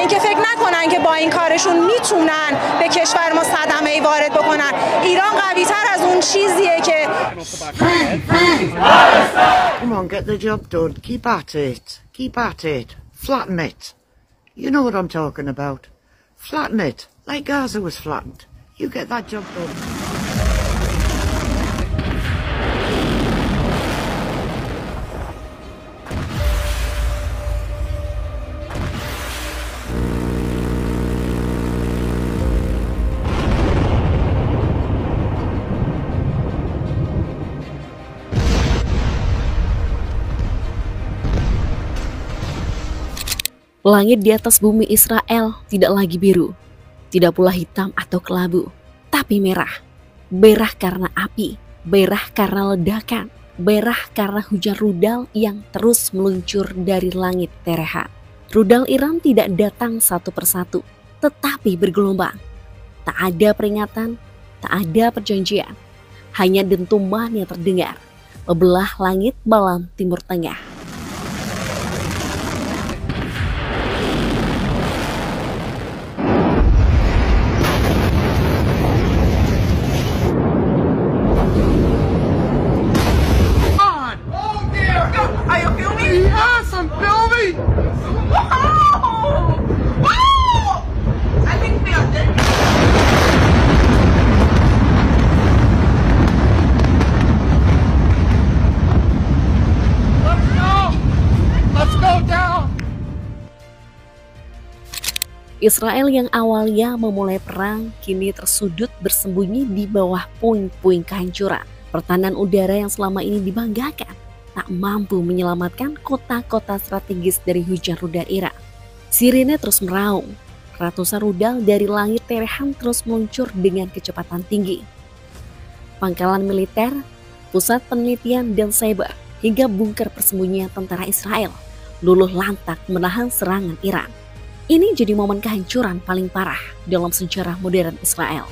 اینکه فکر نکنن که با این کارشون میتونن به کشور ما صدمه‌ای وارد بکنن. ایران قوی تر از اون چیزیه که Come on, get the job done. Keep at it. Keep at it. Flatten it. You know what I'm talking about. Flatten it. Like Gaza was flattened. You get that job done. Langit di atas bumi Israel tidak lagi biru, tidak pula hitam atau kelabu, tapi merah. Merah karena api, merah karena ledakan, merah karena hujan rudal yang terus meluncur dari langit Teheran. Rudal Iran tidak datang satu persatu, tetapi bergelombang. Tak ada peringatan, tak ada perjanjian, hanya dentuman yang terdengar, membelah langit malam Timur Tengah. Israel yang awalnya memulai perang kini tersudut bersembunyi di bawah puing-puing kehancuran. Pertahanan udara yang selama ini dibanggakan tak mampu menyelamatkan kota-kota strategis dari hujan rudal Iran. Sirine terus meraung, ratusan rudal dari langit Teheran terus meluncur dengan kecepatan tinggi. Pangkalan militer, pusat penelitian dan cyber, hingga bunker persembunyian tentara Israel luluh lantak menahan serangan Iran. Ini jadi momen kehancuran paling parah dalam sejarah modern Israel.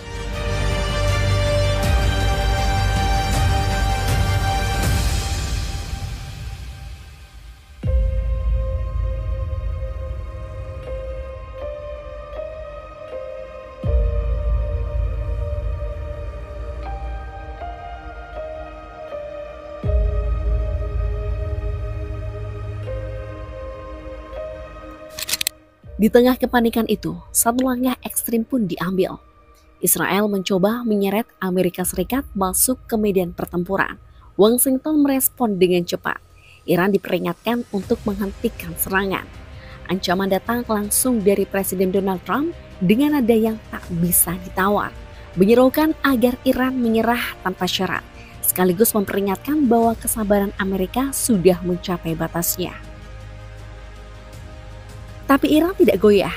Di tengah kepanikan itu, satu langkah ekstrim pun diambil. Israel mencoba menyeret Amerika Serikat masuk ke medan pertempuran. Washington merespon dengan cepat. Iran diperingatkan untuk menghentikan serangan. Ancaman datang langsung dari Presiden Donald Trump dengan nada yang tak bisa ditawar, menyerukan agar Iran menyerah tanpa syarat, sekaligus memperingatkan bahwa kesabaran Amerika sudah mencapai batasnya. Tapi Iran tidak goyah.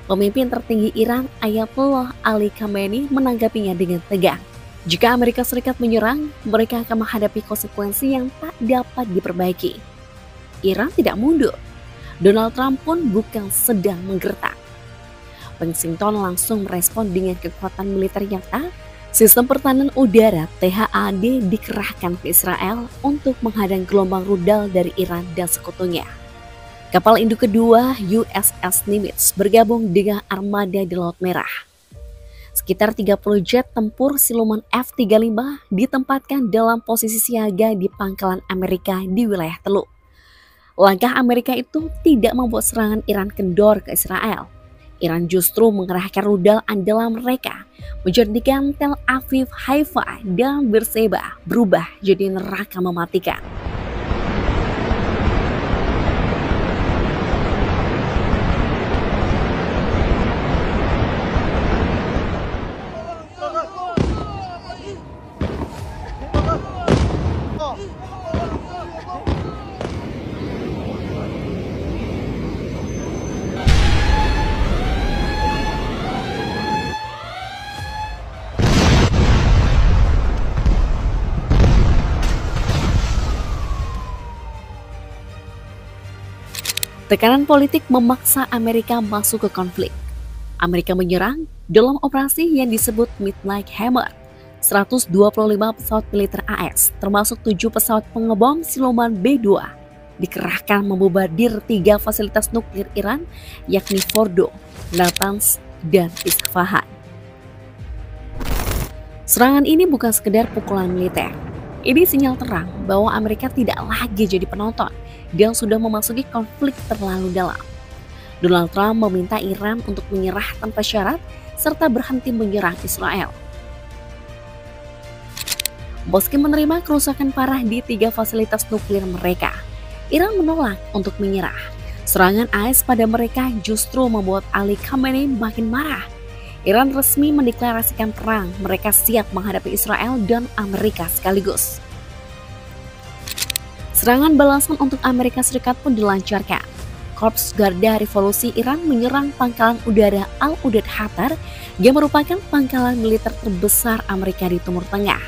Pemimpin tertinggi Iran, Ayatollah Ali Khamenei, menanggapinya dengan tegang. Jika Amerika Serikat menyerang, mereka akan menghadapi konsekuensi yang tak dapat diperbaiki. Iran tidak mundur. Donald Trump pun bukan sedang menggertak. Washington langsung merespon dengan kekuatan militer yang nyata. Sistem pertahanan udara THAAD dikerahkan ke Israel untuk menghadang gelombang rudal dari Iran dan sekutunya. Kapal induk kedua USS Nimitz bergabung dengan armada di Laut Merah. Sekitar 30 jet tempur siluman F-35 ditempatkan dalam posisi siaga di pangkalan Amerika di wilayah Teluk. Langkah Amerika itu tidak membuat serangan Iran kendor ke Israel. Iran justru mengerahkan rudal andalan mereka, menjadikan Tel Aviv, Haifa, dan Beersheba berubah jadi neraka mematikan. Tekanan politik memaksa Amerika masuk ke konflik. Amerika menyerang dalam operasi yang disebut Midnight Hammer. 125 pesawat militer AS, termasuk 7 pesawat pengebom siluman B-2, dikerahkan membobardir 3 fasilitas nuklir Iran, yakni Fordo, Natanz, dan Isfahan. Serangan ini bukan sekedar pukulan militer. Ini sinyal terang bahwa Amerika tidak lagi jadi penonton dan sudah memasuki konflik terlalu dalam. Donald Trump meminta Iran untuk menyerah tanpa syarat serta berhenti menyerang Israel. Meski menerima kerusakan parah di 3 fasilitas nuklir mereka, Iran menolak untuk menyerah. Serangan AS pada mereka justru membuat Ali Khamenei makin marah. Iran resmi mendeklarasikan perang, mereka siap menghadapi Israel dan Amerika sekaligus. Serangan balasan untuk Amerika Serikat pun dilancarkan. Korps Garda Revolusi Iran menyerang pangkalan udara Al-Udeid Qatar yang merupakan pangkalan militer terbesar Amerika di Timur Tengah.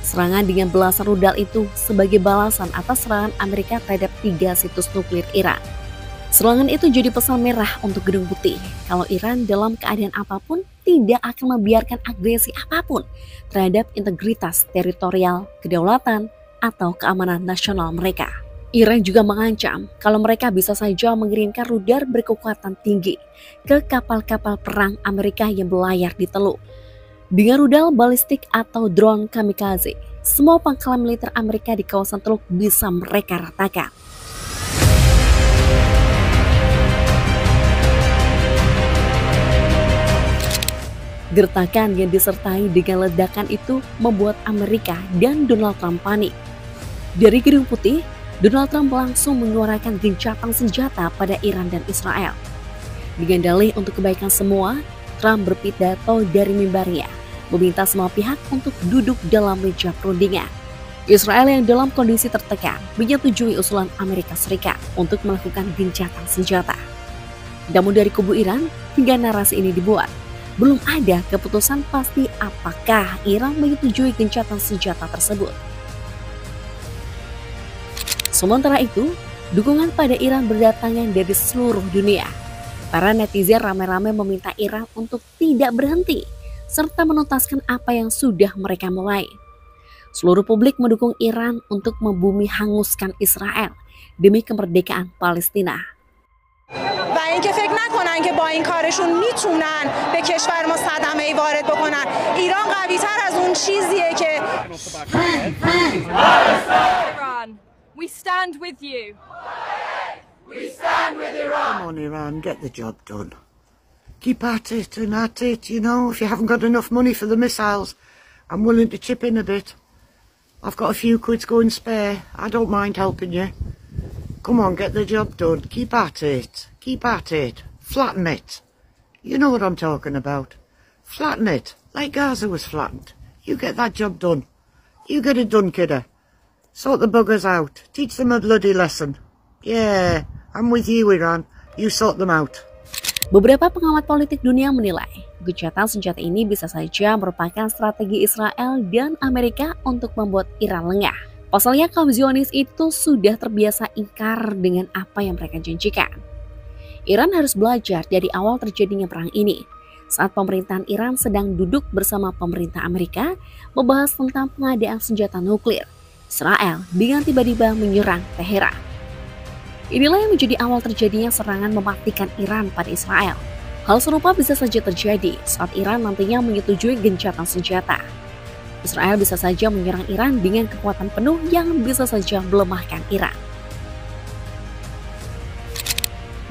Serangan dengan belasan rudal itu sebagai balasan atas serangan Amerika terhadap 3 situs nuklir Iran. Serangan itu jadi pesan merah untuk Gedung Putih kalau Iran dalam keadaan apapun tidak akan membiarkan agresi apapun terhadap integritas teritorial, kedaulatan, atau keamanan nasional mereka. Iran juga mengancam kalau mereka bisa saja mengirimkan rudal berkekuatan tinggi ke kapal-kapal perang Amerika yang berlayar di Teluk. Dengan rudal balistik atau drone kamikaze, semua pangkalan militer Amerika di kawasan Teluk bisa mereka ratakan. Gertakan yang disertai dengan ledakan itu membuat Amerika dan Donald Trump panik. Dari Gedung Putih, Donald Trump langsung menyuarakan gencatan senjata pada Iran dan Israel. Dengan dalih untuk kebaikan semua, Trump berpidato dari mimbarnya, meminta semua pihak untuk duduk dalam meja perundingan. Israel yang dalam kondisi tertekan menyetujui usulan Amerika Serikat untuk melakukan gencatan senjata. Namun dari kubu Iran, hingga narasi ini dibuat, belum ada keputusan pasti apakah Iran menyetujui gencatan senjata tersebut. Sementara itu, dukungan pada Iran berdatangan dari seluruh dunia. Para netizen ramai-ramai meminta Iran untuk tidak berhenti, serta menuntaskan apa yang sudah mereka mulai. Seluruh publik mendukung Iran untuk membumi hanguskan Israel demi kemerdekaan Palestina. و اینکه فکر نکنن که با این کارشون میتونن به کشور ما صدمه‌ای وارد بکنن. ایران قوی‌تر از اون چیزیه که Iran, we stand with you. We stand with Iran. Come on, Iran, get the job done. Keep at it and at it, you know. If you haven't got enough money for the missiles, I'm willing to chip in a bit. I've got a few quids going spare. I don't mind helping you. Come on, get the job done. Keep at it. Keep at it. Flatten it. You know what I'm talking about. Flatten it, like Gaza was flattened. You get that job done. You get it done, kidder. Sort the buggers out. Teach them a bloody lesson. Yeah, I'm with you, Iran. You sort them out. Beberapa pengamat politik dunia menilai, gencatan senjata ini bisa saja merupakan strategi Israel dan Amerika untuk membuat Iran lengah. Pasalnya kaum Zionis itu sudah terbiasa ingkar dengan apa yang mereka janjikan. Iran harus belajar dari awal terjadinya perang ini, saat pemerintahan Iran sedang duduk bersama pemerintah Amerika membahas tentang pengadaan senjata nuklir. Israel dengan tiba-tiba menyerang Teheran. Inilah yang menjadi awal terjadinya serangan mematikan Iran pada Israel. Hal serupa bisa saja terjadi saat Iran nantinya menyetujui gencatan senjata. Israel bisa saja menyerang Iran dengan kekuatan penuh yang bisa saja melemahkan Iran.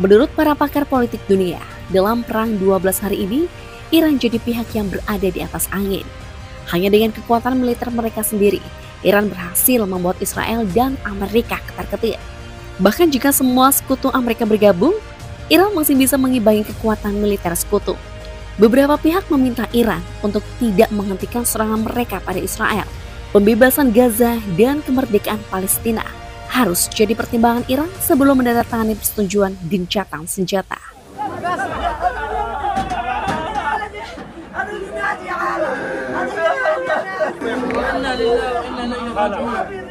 Menurut para pakar politik dunia, dalam perang 12 hari ini, Iran jadi pihak yang berada di atas angin. Hanya dengan kekuatan militer mereka sendiri, Iran berhasil membuat Israel dan Amerika ketar-ketir. Bahkan jika semua sekutu Amerika bergabung, Iran masih bisa mengimbangi kekuatan militer sekutu. Beberapa pihak meminta Iran untuk tidak menghentikan serangan mereka pada Israel. Pembebasan Gaza dan kemerdekaan Palestina harus jadi pertimbangan Iran sebelum menandatangani persetujuan gencatan senjata. Inna lillahi wa inna ilaihi raji'un.